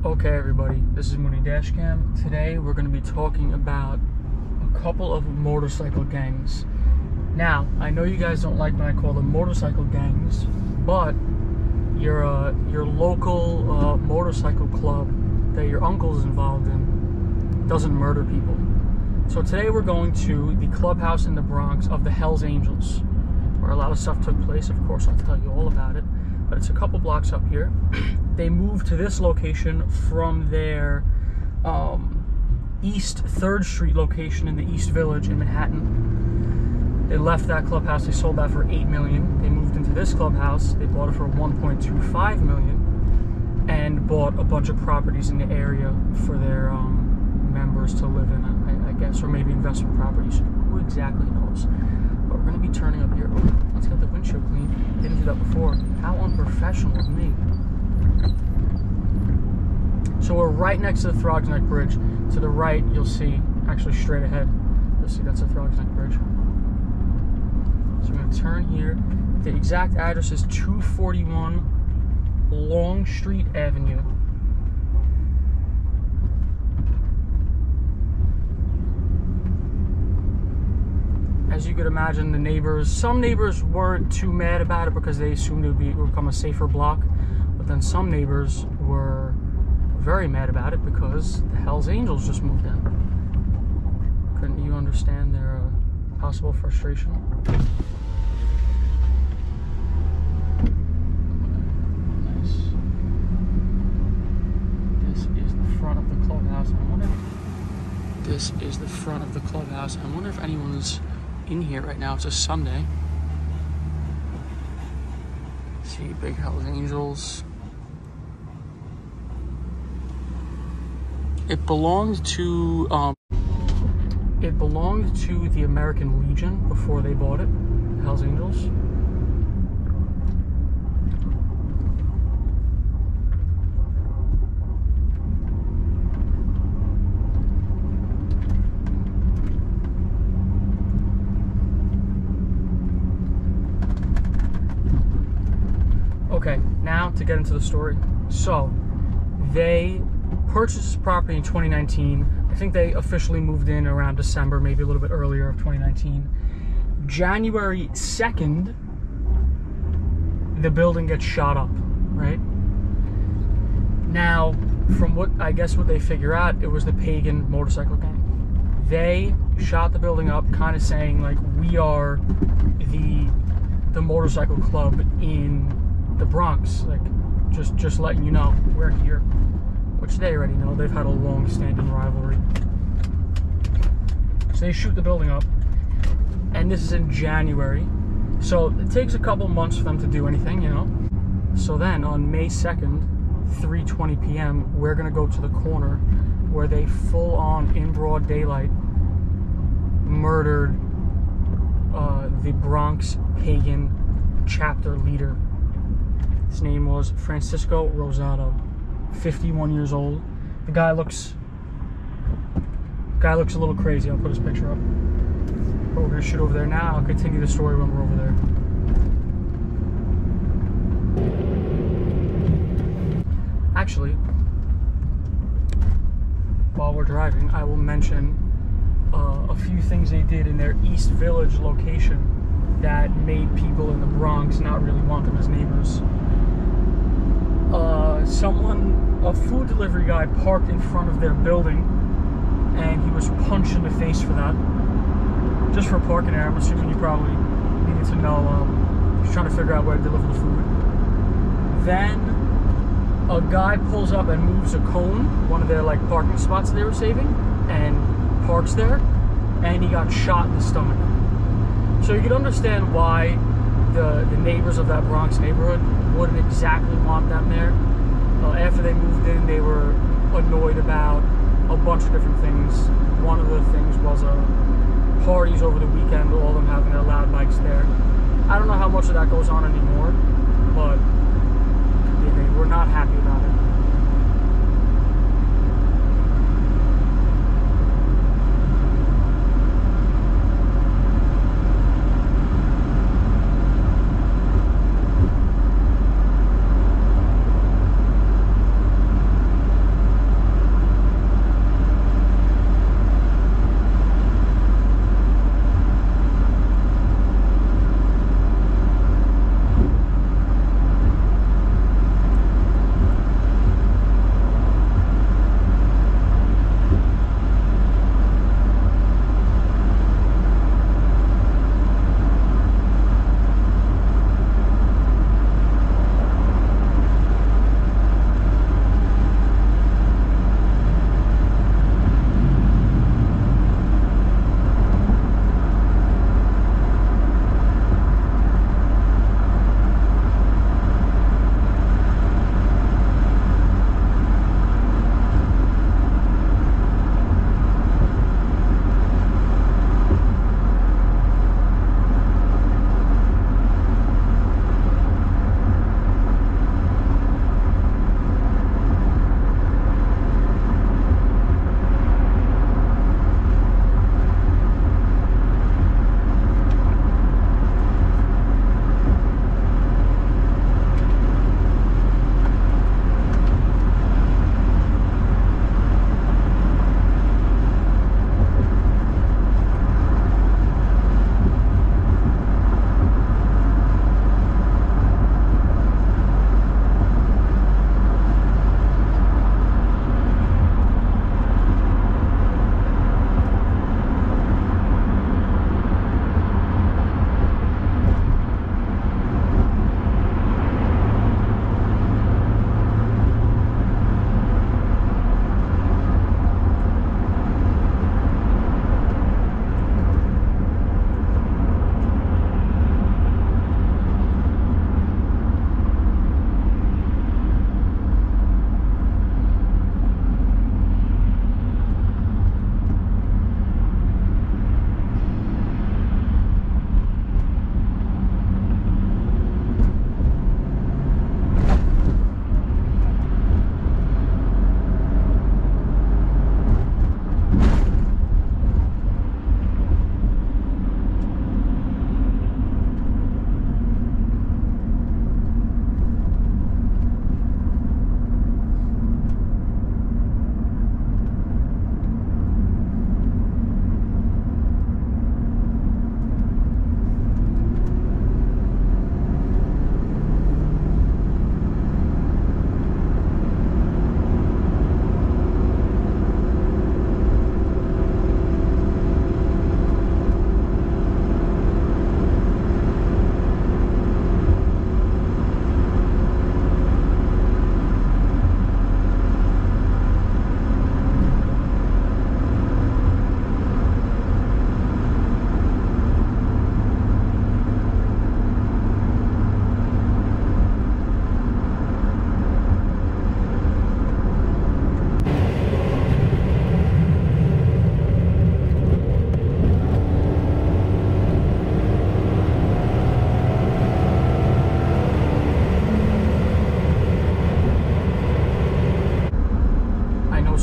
Okay everybody, this is Mooney-Dashcam. Today we're going to be talking about a couple of motorcycle gangs. Now, I know you guys don't like when I call them motorcycle gangs, but your local motorcycle club that your uncle is involved in doesn't murder people. So today we're going to the clubhouse in the Bronx of the Hells Angels, where a lot of stuff took place. Of course, I'll tell you all about it, but it's a couple blocks up here. They moved to this location from their East 3rd Street location in the East Village in Manhattan. They left that clubhouse, they sold that for $8 million. They moved into this clubhouse, they bought it for $1.25 million, and bought a bunch of properties in the area for their members to live in, I guess, or maybe investment properties. Who exactly knows? But we're going to be turning up here. Oh, let's get the windshield clean. Didn't do that before. How unprofessional of me. So we're right next to the Throgs Neck Bridge. To the right, you'll see, actually straight ahead, you'll see that's the Throgs Neck Bridge. So we're going to turn here. The exact address is 241 Longstreet Avenue. As you could imagine, the neighbors, some neighbors weren't too mad about it because they assumed it would become a safer block. But then some neighbors were very mad about it because the Hells Angels just moved in. Couldn't you understand their possible frustration? Nice. This is the front of the clubhouse. This is the front of the clubhouse. I wonder if anyone's in here right now. It's a Sunday. See, big Hells Angels. It belonged to the American Legion before they bought it, Hells Angels. Okay, now to get into the story. So, they purchased this property in 2019. I think they officially moved in around December, maybe a little bit earlier of 2019. January 2nd, the building gets shot up, right? Now, from what they figure out, it was the Pagan motorcycle gang. They shot the building up, kind of saying like, we are the motorcycle club in the Bronx, like just letting you know we're here, which they already know. They've had a long-standing rivalry. So they shoot the building up, and this is in January, so it takes a couple months for them to do anything, you know. So then on May 2nd, 3:20 p.m., we're gonna go to the corner where they full-on in broad daylight murdered the Bronx Pagan chapter leader. His name was Francisco Rosado, 51 years old. The guy looks a little crazy. I'll put his picture up. But we're gonna shoot over there now. I'll continue the story when we're over there. Actually, while we're driving, I will mention a few things they did in their East Village location that made people in the Bronx not really want them as neighbors. A food delivery guy parked in front of their building, and he was punched in the face for that. Just for parking there. I'm assuming you probably needed to know, he's trying to figure out where to deliver the food. Then a guy pulls up and moves a cone, one of their like parking spots they were saving, and parks there, and he got shot in the stomach. So you can understand why the neighbors of that Bronx neighborhood wouldn't exactly want them there. After they moved in, they were annoyed about a bunch of different things. One of the things was parties over the weekend, all of them having their loud bikes there. I don't know how much of that goes on anymore, but they were not happy about it.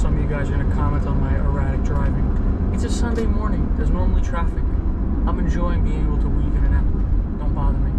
some of you guys are going to comment on my erratic driving. It's a Sunday morning. There's normally traffic. I'm enjoying being able to weave in and out. Don't bother me.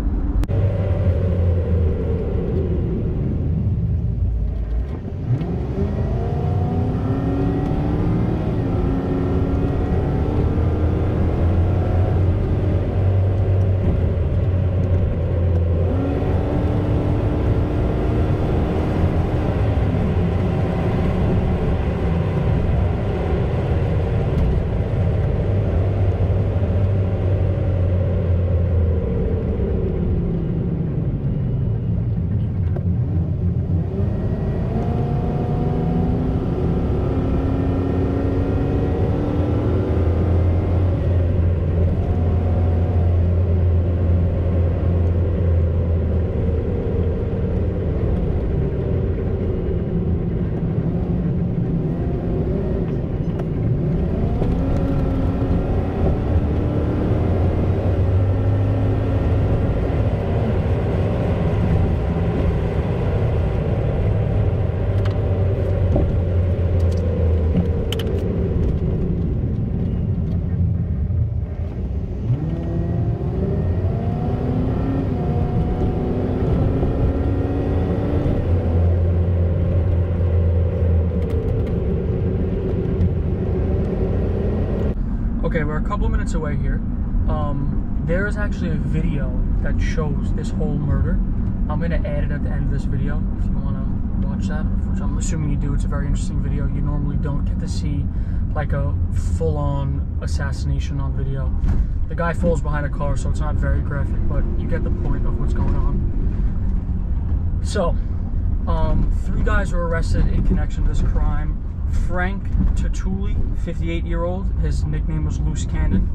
Okay, we're a couple minutes away here. There is actually a video that shows this whole murder. I'm going to add it at the end of this video if you want to watch that, which I'm assuming you do. It's a very interesting video. You normally don't get to see like a full-on assassination on video. The guy falls behind a car, so it's not very graphic, but you get the point of what's going on. So, 3 guys were arrested in connection to this crime. Frank Tatuli, 58-year-old. His nickname was Loose Cannon.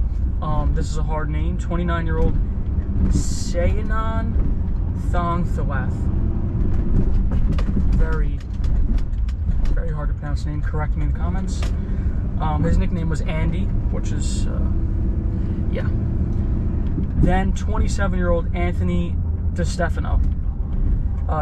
This is a hard name. 29-year-old Sayanan Thongthawath. Very, very hard to pronounce name. Correct me in the comments. His nickname was Andy, which is, yeah. Then 27-year-old Anthony DeStefano.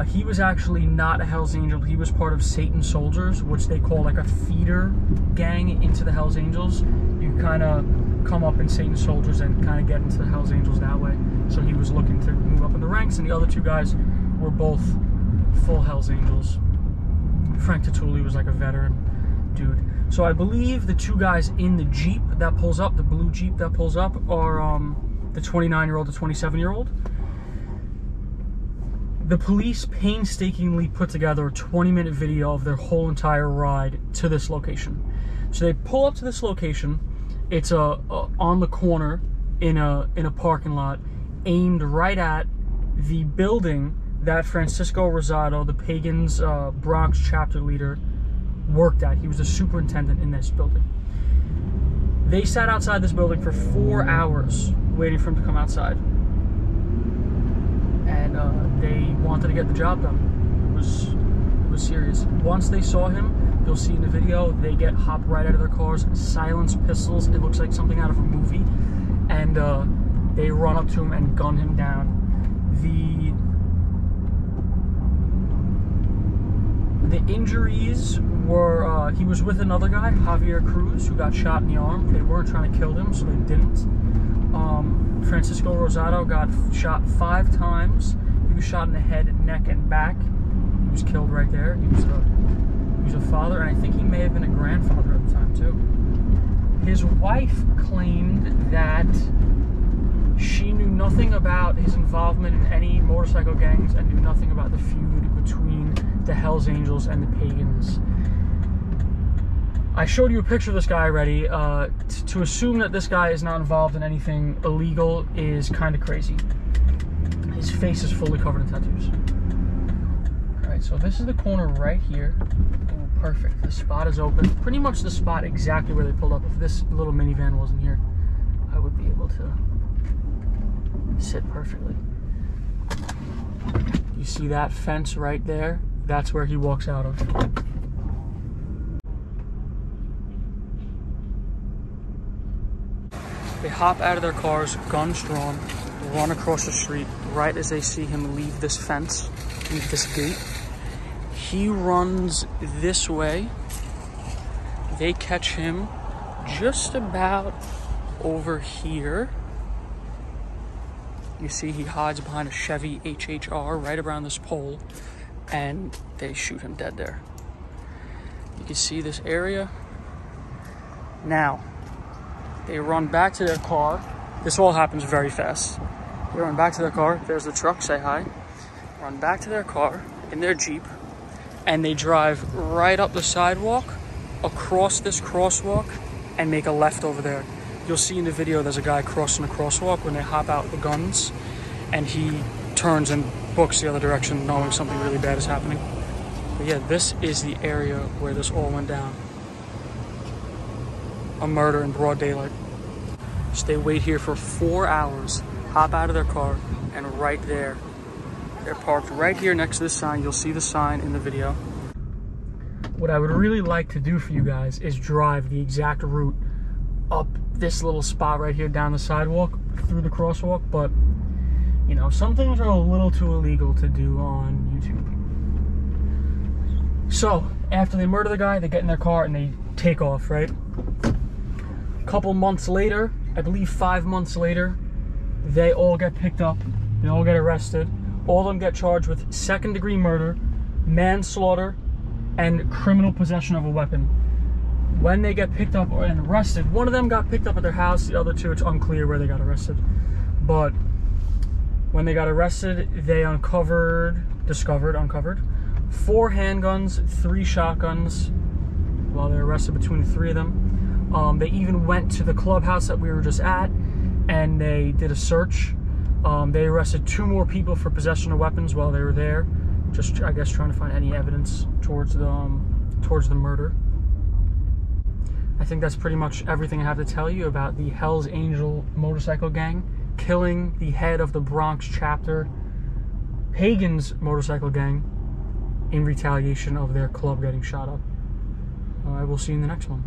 He was actually not a Hells Angel. He was part of Satan's Soldiers, which they call like a feeder gang into the Hells Angels. You kind of come up in Satan's Soldiers and kind of get into the Hells Angels that way. So he was looking to move up in the ranks, and the other 2 guys were both full Hells Angels. Frank Tatuli was like a veteran dude. So I believe the 2 guys in the Jeep that pulls up, the blue Jeep that pulls up, are the 29-year-old, the 27-year-old. The police painstakingly put together a 20-minute video of their whole entire ride to this location. So they pull up to this location. It's on the corner in a parking lot, aimed right at the building that Francisco Rosado, the Pagan's Bronx chapter leader, worked at. He was the superintendent in this building. They sat outside this building for 4 hours waiting for him to come outside. And they wanted to get the job done. It was serious. Once they saw him, you'll see in the video, they hop right out of their cars, silence pistols. It looks like something out of a movie. And they run up to him and gun him down. The injuries were, he was with another guy, Javier Cruz, who got shot in the arm. They weren't trying to kill him, so they didn't. Francisco Rosado got shot 5 times. He was shot in the head, neck, and back. He was killed right there. He was a father, and I think he may have been a grandfather at the time too. His wife claimed that she knew nothing about his involvement in any motorcycle gangs and knew nothing about the feud between the Hells Angels and the Pagans. I showed you a picture of this guy already. To assume that this guy is not involved in anything illegal is kind of crazy. His face is fully covered in tattoos. Alright, so this is the corner right here. Oh, perfect. The spot is open. Pretty much the spot exactly where they pulled up. If this little minivan wasn't here, I would be able to sit perfectly. You see that fence right there? That's where he walks out of. They hop out of their cars, guns drawn, run across the street right as they see him leave this fence, leave this gate. He runs this way they catch him just about over here. You see he hides behind a Chevy HHR right around this pole, and they shoot him dead there. You can see this area. Now, they run back to their car. This all happens very fast. They run back to their car. There's the truck, say hi. Run back to their car in their Jeep, and they drive right up the sidewalk, across this crosswalk, and make a left over there. You'll see in the video there's a guy crossing the crosswalk when they hop out the guns, and he turns and books the other direction knowing something really bad is happening. But yeah, this is the area where this all went down. A murder in broad daylight. So they wait here for 4 hours, hop out of their car, and right there, they're parked right here next to the sign. You'll see the sign in the video. What I would really like to do for you guys is drive the exact route up this little spot right here down the sidewalk through the crosswalk, but you know, some things are a little too illegal to do on YouTube. So after they murder the guy, they get in their car and they take off, right? A couple months later, I believe 5 months later, they all get picked up, they all get arrested. All of them get charged with second-degree murder, manslaughter, and criminal possession of a weapon. When they get picked up and arrested, one of them got picked up at their house, the other two, it's unclear where they got arrested. But when they got arrested, they uncovered 4 handguns, 3 shotguns, while they were arrested between the 3 of them. They even went to the clubhouse that we were just at, and they did a search. They arrested 2 more people for possession of weapons while they were there, just, I guess, trying to find any evidence towards the murder. I think that's pretty much everything I have to tell you about the Hells Angel motorcycle gang killing the head of the Bronx chapter, Pagan's motorcycle gang, in retaliation of their club getting shot up. I will see you in the next one.